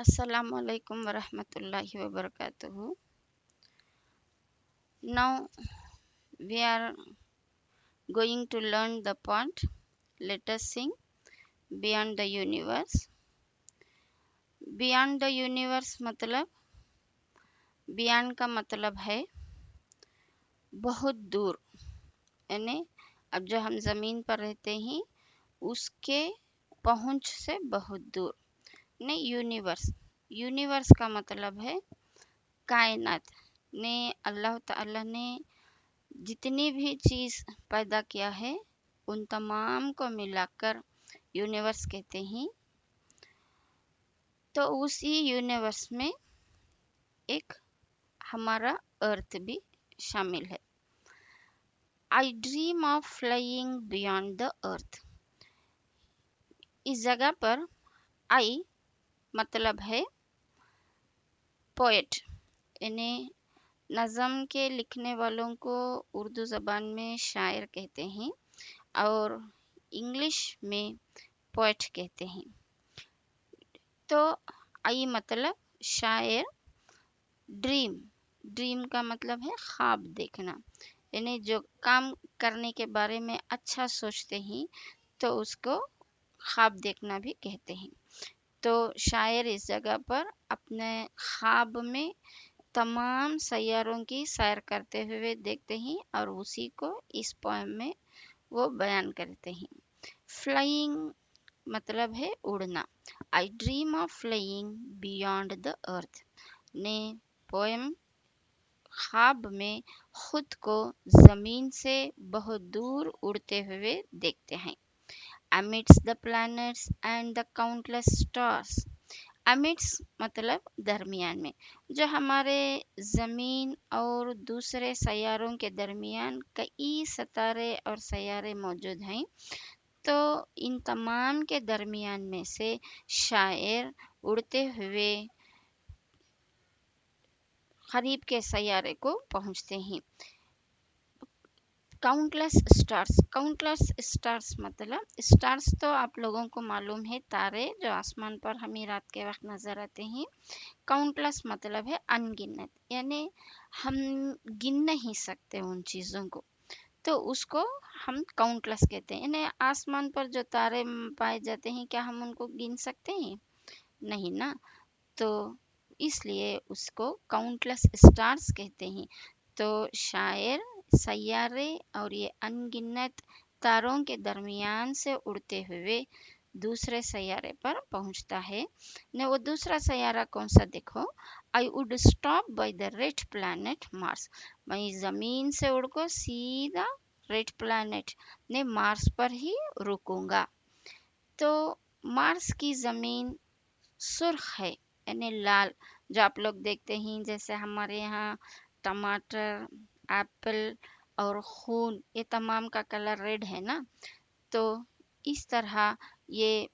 Assalamu alaikum wa rahmatullahi wa barakatuhu. Now we are going to learn the point. Let us sing Beyond the Universe. Beyond the Universe मतलब beyond का मतलब है बहुत दूर, यानी अब जो हम ज़मीन पर रहते हैं उसके पहुंच से बहुत दूर। ने यूनिवर्स का मतलब है कायनात। ने अल्लाह ताला ने जितनी भी चीज़ पैदा किया है उन तमाम को मिलाकर यूनिवर्स कहते हैं। तो उसी यूनिवर्स में एक हमारा अर्थ भी शामिल है। आई dream of flying beyond the earth. इस जगह पर आई मतलब है पोएट, यानी नज़म के लिखने वालों को उर्दू ज़बान में शायर कहते हैं और इंग्लिश में पोएट कहते हैं। तो आई मतलब शायर, ड्रीम का मतलब है ख्वाब देखना, यानी जो काम करने के बारे में अच्छा सोचते हैं तो उसको ख्वाब देखना भी कहते हैं। तो शायर इस जगह पर अपने ख्वाब में तमाम सैयारों की सैर करते हुए देखते हैं और उसी को इस पोएम में वो बयान करते हैं। फ्लाइंग मतलब है उड़ना। आई dream of flying beyond the earth. ने पोएम ख्वाब में खुद को जमीन से बहुत दूर उड़ते हुए देखते हैं। amidst the planets and the countless stars. amidst मतलब दरमियान में, जो हमारे ज़मीन और दूसरे सैयारों के दरमियान कई सितारे और सैयारे मौजूद हैं। तो इन तमाम के दरमियान में से शायर उड़ते हुए करीब के सैयारे को पहुंचते हैं। काउंटलेस स्टार्स मतलब स्टार्स तो आप लोगों को मालूम है, तारे जो आसमान पर हमें रात के वक्त नजर आते हैं। काउंटलेस मतलब है अनगिनत, यानी हम गिन नहीं सकते उन चीज़ों को, तो उसको हम काउंटलेस कहते हैं। यानी आसमान पर जो तारे पाए जाते हैं, क्या हम उनको गिन सकते हैं? नहीं ना, तो इसलिए उसको काउंटलेस स्टार्स कहते हैं। तो शायर सैयारे और ये अनगिनत तारों के दरमियान से उड़ते हुए दूसरे सैयारे पर पहुंचता है। ने वो दूसरा सैयारा कौन सा देखो, I would stop by the red planet Mars. मैं जमीन से उड़कर सीधा रेड प्लैनेट ने मार्स पर ही रुकूंगा। तो मार्स की जमीन सुर्ख है, यानी लाल, जो आप लोग देखते हैं जैसे हमारे यहाँ टमाटर, एप्पल और खून, ये तमाम का कलर रेड है ना। तो इस तरह ये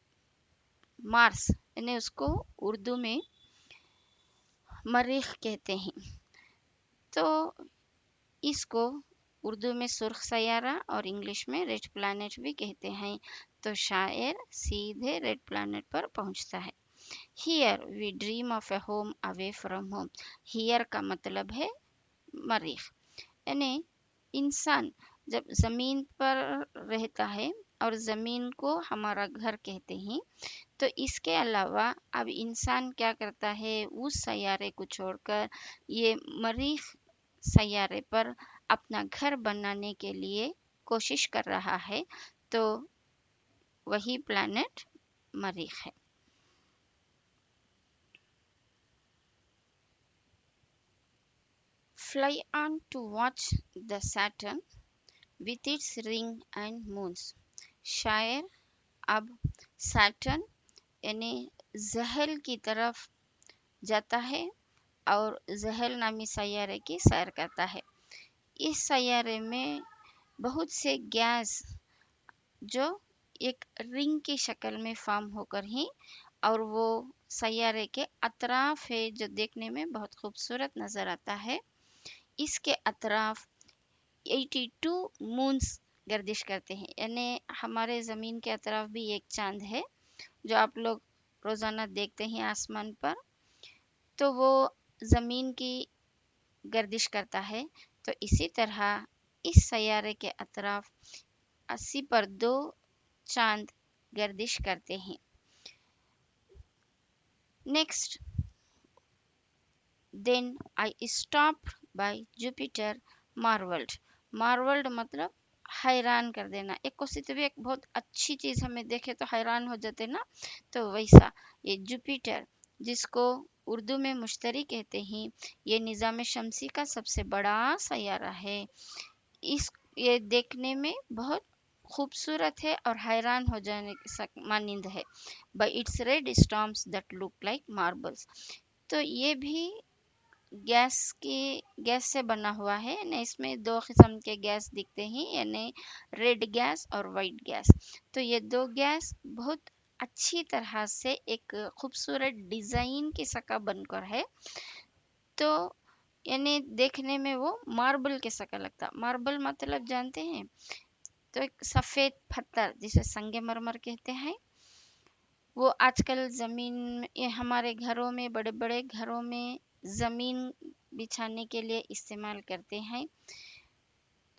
मार्स, यानी उसको उर्दू में मरीख कहते हैं। तो इसको उर्दू में सुर्ख सैयारा और इंग्लिश में रेड प्लैनेट भी कहते हैं। तो शायर सीधे रेड प्लैनेट पर पहुंचता है। Here we dream of a home away from home. Here का मतलब है मरीख, यानी इंसान जब ज़मीन पर रहता है और ज़मीन को हमारा घर कहते हैं, तो इसके अलावा अब इंसान क्या करता है, उस सैयारे को छोड़कर ये मरीख सैयारे पर अपना घर बनाने के लिए कोशिश कर रहा है। तो वही प्लैनेट मरीख है। Fly on to watch the Saturn with its ring and moons. शायर अब सैटर्न यानी ज़हल की तरफ जाता है और ज़हल नामी सैयारे की सैर करता है। इस सैयारे में बहुत से गैस जो एक रिंग की शक्ल में फॉर्म होकर ही, और वो सैयारे के अतराफ है जो देखने में बहुत खूबसूरत नज़र आता है। इसके अतराफ 82 मून्स गर्दिश करते हैं, यानी हमारे ज़मीन के अतराफ भी एक चांद है जो आप लोग रोज़ाना देखते हैं आसमान पर, तो वो ज़मीन की गर्दिश करता है। तो इसी तरह इस सैयारे के अतराफ 80 पर 2 चांद गर्दिश करते हैं। Next, then I stopped by Jupiter marvelled. Marvelled मतलब हैरान कर देना। एक कोसी तो भी एक बहुत अच्छी चीज हमें देखे तो हैरान हो जाते ना, तो वैसा ये जुपिटर, जिसको उर्दू में मुश्तरी कहते हैं, ये निज़ाम शमसी का सबसे बड़ा सैयारा है। इस ये देखने में बहुत खूबसूरत है और हैरान हो जाने मानिंद है। Bye it's red storms that look like marbles. तो ये भी गैस से बना हुआ है, यानी इसमें दो किस्म के गैस दिखते हैं, यानी रेड गैस और वाइट गैस। तो ये दो गैस बहुत अच्छी तरह से एक खूबसूरत डिजाइन की शक्ल बनकर है। तो यानी देखने में वो मार्बल के शक्ल लगता। मार्बल मतलब जानते हैं, तो एक सफेद पत्थर जिसे संगमरमर कहते हैं, वो आजकल जमीन ये हमारे घरों में, बड़े बड़े घरों में जमीन बिछाने के लिए इस्तेमाल करते हैं।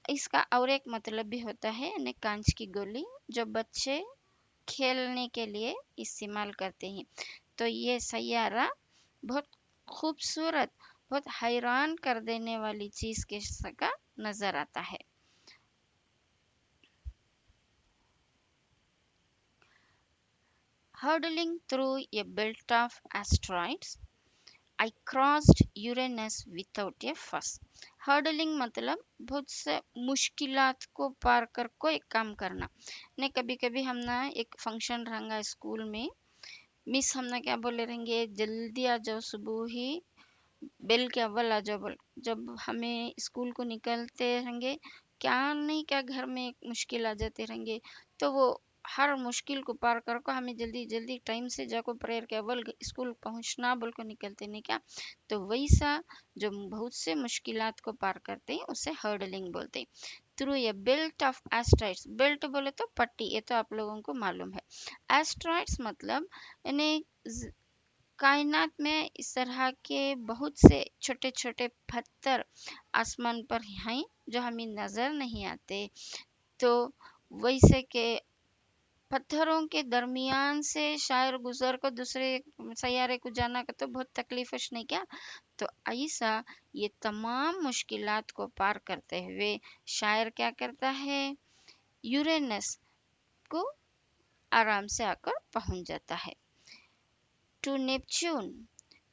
इसका और एक मतलब भी होता है, यानी कांच की गोली, जो बच्चे खेलने के लिए इस्तेमाल करते हैं। तो ये सैयारा बहुत खूबसूरत, बहुत हैरान कर देने वाली चीज के सका नजर आता है। Hurtling through a belt of asteroids, I crossed Uranus without ए फस। हर्डलिंग मतलब बहुत से मुश्किलात को पार कर कोई काम करना। ने कभी कभी हम ना एक फंक्शन रहेंगा स्कूल में, मिस हम ना क्या बोले रहेंगे, जल्दी आ जाओ, सुबह ही बेल के अव्वल आ जाओ बोल। जब हमें स्कूल को निकलते रहेंगे, क्या नहीं क्या घर में एक मुश्किल आ जाते रहेंगे, तो वो हर मुश्किल को पार कर को हमें जल्दी जल्दी टाइम से जाको प्रेयर के अव्वल स्कूल पहुंचना बोल को निकलते नहीं क्या। तो वैसा जो बहुत से मुश्किलात को पार करते हैं उसे हर्डलिंग बोलते हैं। Through a belt of asteroids, belt बोले तो पट्टी, ये तो आप लोगों को मालूम है। एस्ट्रॉइड्स मतलब यानी कायनात में इस तरह के बहुत से छोटे छोटे पत्थर आसमान पर हैं जो हमें नजर नहीं आते। तो वैसे के पत्थरों के दरमियान से शायर गुजर को दूसरे सैयारे को जाना का तो बहुत तकलीफश नहीं क्या। तो ऐसा ये तमाम मुश्किलात को पार करते हुए शायर क्या करता है, यूरेनस को आराम से आकर पहुंच जाता है। To Neptune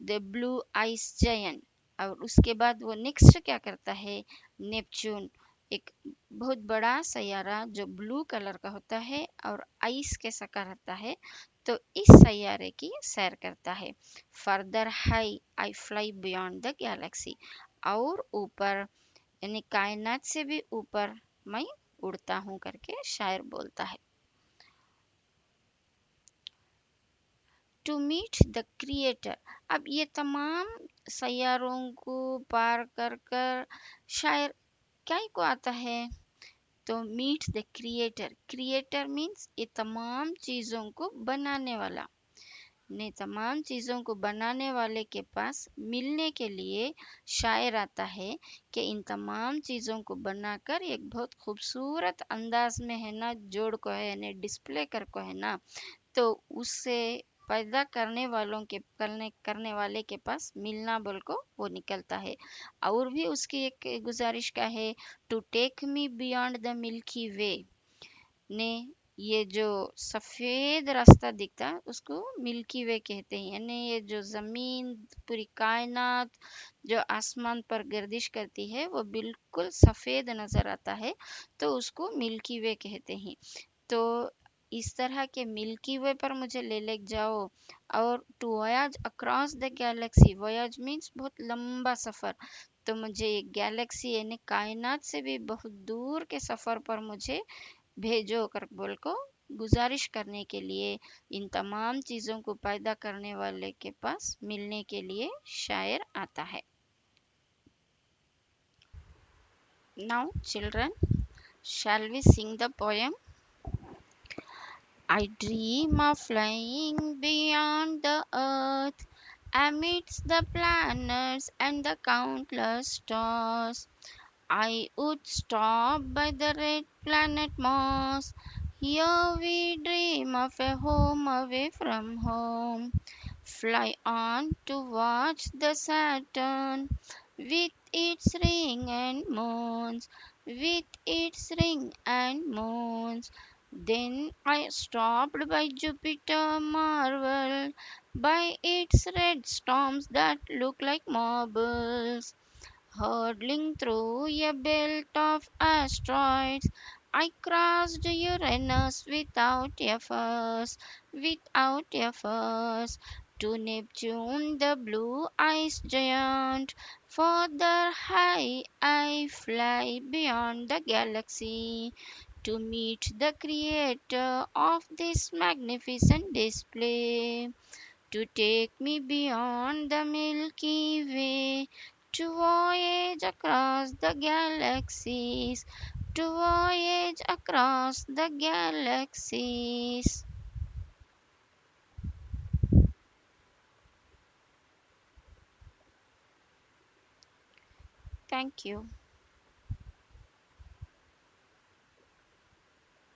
the blue ice giant. और उसके बाद वो नेक्स्ट क्या करता है, नेपच्यून एक बहुत बड़ा सैयारा जो ब्लू कलर का होता है और आइस के सका रहता है, तो इस सैयारे की सैर करता है। Further high I fly beyond the Galaxy. और ऊपर यानी कायनात से भी ऊपर मैं उड़ता हूँ करके शायर बोलता है। To meet the creator. अब ये तमाम सैयारों को पार कर कर शायर क्या ही को आता है, तो meet the creator. Creator means ये तमाम चीज़ों को बनाने वाला, ने तमाम चीज़ों को बनाने वाले के पास मिलने के लिए शायर आता है कि इन तमाम चीज़ों को बनाकर एक बहुत खूबसूरत अंदाज में है ना जोड़ को है ना डिस्प्ले कर को है ना, तो उससे पैदा करने वाले के पास मिलना बोल को वो निकलता है। और भी उसकी एक गुजारिश का है, to take me beyond the Milky Way. ने ये जो सफेद रास्ता दिखता है उसको मिल्की वे कहते हैं, यानी ये जो जमीन पूरी कायनात जो आसमान पर गर्दिश करती है वो बिल्कुल सफेद नजर आता है, तो उसको मिल्की वे कहते हैं। तो इस तरह के मिल्की वे पर मुझे ले जाओ। और to voyage across the galaxy, voyage means बहुत लंबा सफर, तो मुझे ये गैलेक्सी यानी कायनात से भी बहुत दूर के सफर पर मुझे भेजो कर बोल को गुजारिश करने के लिए इन तमाम चीजों को पैदा करने वाले के पास मिलने के लिए शायर आता है। Now children, shall we sing the poem? I dream of flying beyond the earth, amidst the planets and the countless stars. I would stop by the red planet Mars. Here we dream of a home away from home. Fly on to watch the Saturn with its ring and moons, with its ring and moons. Then I stopped by Jupiter, marvel by its red storms that look like marbles. Hurtling through a belt of asteroids, I crossed Uranus without a fuss, to Neptune, the blue ice giant. Further high, I fly beyond the galaxy to meet the creator of this magnificent display, to take me beyond the Milky Way, to voyage across the galaxies, to voyage across the galaxies. Thank you.